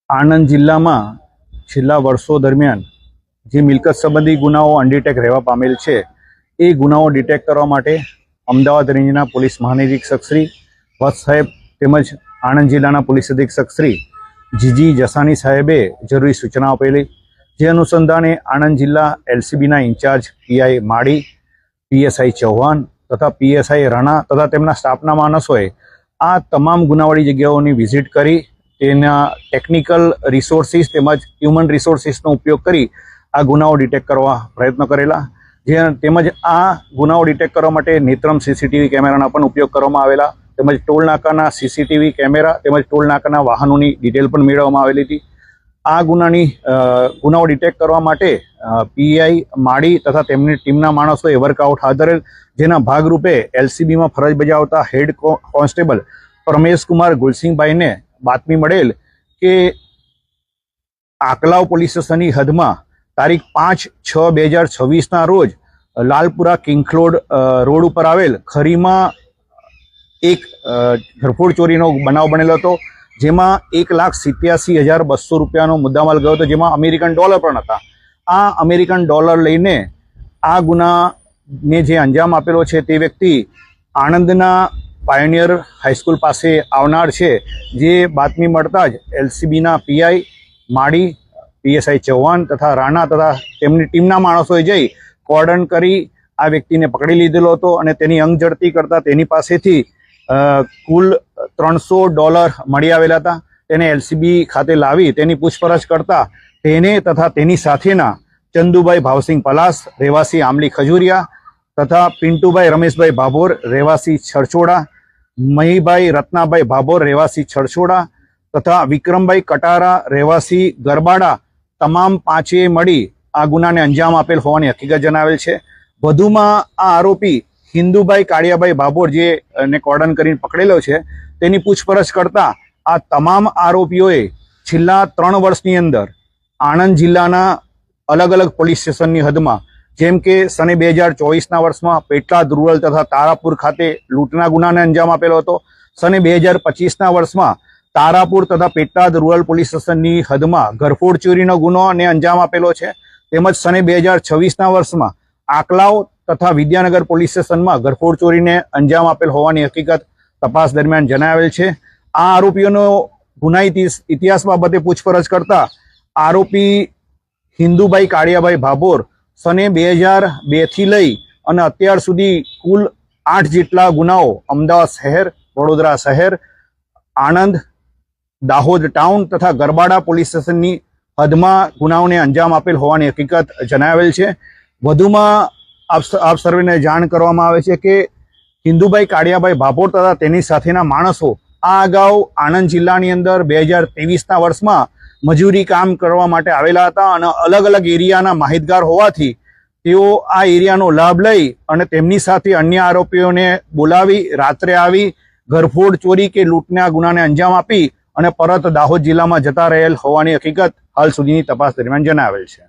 આણંદ જિલ્લામાં છેલ્લા વર્ષો દરમિયાન જે મિલકત સંબંધી ગુનાઓ અનડિટેક રહેવા પામેલ છે એ ગુનાઓ ડિટેક્ટ કરવા માટે અમદાવાદ રેન્જના પોલીસ મહાનિરીક્ષક શ્રી વત્સ સાહેબ તેમજ આણંદ જિલ્લાના પોલીસ અધિક્ષક શ્રી જીજી જસાની સાહેબે જરૂરી સૂચના આપેલી, જે અનુસંધાને આણંદ જિલ્લા એલસીબીના ઇન્ચાર્જ પીઆઈ માળી, પીએસઆઈ ચૌહાણ તથા પીએસઆઈ રાણા તથા તેમના સ્ટાફના માણસોએ આ તમામ ગુનાવાળી જગ્યાઓની વિઝિટ કરી તેના ટેકનિકલ રિસોર્સિસ તેમજ હ્યુમન રિસોર્સિસનો ઉપયોગ કરી આ ગુનાઓ ડિટેક્ટ કરવા પ્રયત્ન કરેલા, જે તેમજ આ ગુનાઓ ડિટેક્ટ કરવા માટે નેત્રમ સીસીટીવી કેમેરાના પણ ઉપયોગ કરવામાં આવેલા, તેમજ ટોલ નાકાના સીસીટીવી કેમેરા તેમજ ટોલ નાકાના વાહનોની ડિટેલ પણ મેળવવામાં આવેલી હતી. આ ગુનાઓ ડિટેક્ટ કરવા માટે પીઆઈ માળી તથા તેમની ટીમના માણસોએ વર્કઆઉટ હાથ ધરેલ, જેના ભાગરૂપે એલસીબીમાં ફરજ બજાવતા હેડ કોન્સ્ટેબલ પ્રમેશકુમાર ગુલસિંહભાઈને બાતમી મળેલ કે આકલાવ પોલીસ સ્ટેશનની હદમાં તારીખ 5/6/2026ના રોજ લાલપુરા કિંગરોડ રોડ ઉપર આવેલ ખરીમાં એક ઘરફોડ ચોરીનો બનાવ બનેલો હતો, જેમાં 1,87,200 રૂપિયાનો મુદ્દામાલ ગયો હતો, જેમાં અમેરિકન ડોલર પણ હતા. આ અમેરિકન ડોલર લઈને આ ગુનાને જે અંજામ આપેલો છે તે વ્યક્તિ આણંદના પાયોનિયર હાઈસ્કૂલ પાસે આવનાર છે, જે બાતમી મળતા જ એલસીબીના પીઆઈ માળી, પીએસઆઈ ચૌહાણ તથા રાણા તથા તેમની ટીમના માણસોએ જઈ કોર્ડન કરી આ વ્યક્તિને પકડી લીધેલો હતો અને તેની અંગ ઝડતી કરતા તેની પાસેથી કુલ $300 મળી આવેલા હતા. તેને એલસીબી ખાતે લાવી તેની પૂછપરછ કરતા તેને તથા તેની સાથેના ચંદુભાઈ ભાવસિંહ પલાસ રહેવાસી આંબલી ખજુરિયા તથા પિન્ટુભાઈ રમેશભાઈ ભાભોર રહેવાસી છરછોડા, મહીભાઈ રત્નાભાઈ ભાભોર રહેવાસી છરછોડા તથા વિક્રમભાઈ કટારા રહેવાસી ગરબાડા તમામ પાંચે મળી આ ગુનાને અંજામ આપેલ હોવાની હકીકત જણાવેલ છે. વધુમાં આ આરોપી હિન્દુભાઈ કાળિયાભાઈ ભાભોર જે ને કોર્ડન કરીને પકડેલો છે, તેની પૂછપરછ કરતા આ તમામ આરોપીઓએ છેલ્લા 3 વર્ષની અંદર આણંદ જિલ્લાના અલગ અલગ પોલીસ સ્ટેશનની હદમાં, જેમ કે સને 2024ના વર્ષમાં પેટલાદ રૂરલ તથા તારાપુર ખાતે લૂંટના ગુનાને અંજામ આપેલો હતો. સને 2025ના વર્ષમાં તારાપુર તથા પેટલાદ રૂરલ પોલીસ સ્ટેશનની હદમાં ઘરફોડ ચોરીનો ગુનોને અંજામ આપેલો છે. તેમજ સને 2026ના વર્ષમાં આકલાવ તથા વિદ્યાનગર પોલીસ સ્ટેશનમાં ઘરફોડ ચોરીને અંજામ આપેલ હોવાની હકીકત તપાસ દરમિયાન જણાવેલ છે. આ આરોપીઓનો ગુનાહિત ઇતિહાસ બાબતે પૂછપરછ કરતા આરોપી હિન્દુભાઈ કાળિયાભાઈ ભાભોર સને 2002થી લઈ અને અત્યાર સુધી કુલ 8 જેટલા ગુનાઓ અમદાવાદ શહેર, વડોદરા શહેર, આણંદ, દાહોદ ટાઉન તથા ગરબાડા પોલીસ સ્ટેશનની હદમાં ગુનાઓને અંજામ આપેલ હોવાની હકીકત જણાવેલ છે. વધુમાં આપ સર્વેને જાણ કરવામાં આવે છે કે હિન્દુભાઈ કાળિયાભાઈ ભાભોર તથા તેની સાથેના માણસો આ અગાઉ આણંદ જિલ્લાની અંદર 2023ના વર્ષમાં મજૂરી કામ કરવા માટે આવેલા હતા અને અલગ અલગ એરિયાના માહિતગાર હોવાથી તેઓ આ એરિયાનો લાભ લઈ અને તેમની સાથે અન્ય આરોપીઓને બોલાવી રાત્રે આવી ઘરફોડ ચોરી કે લૂંટના ગુનાને અંજામ આપી અને પરત દાહોદ જિલ્લામાં જતા રહેલ હોવાની હકીકત હાલ સુધીની તપાસ દરમિયાન જણાવેલ છે.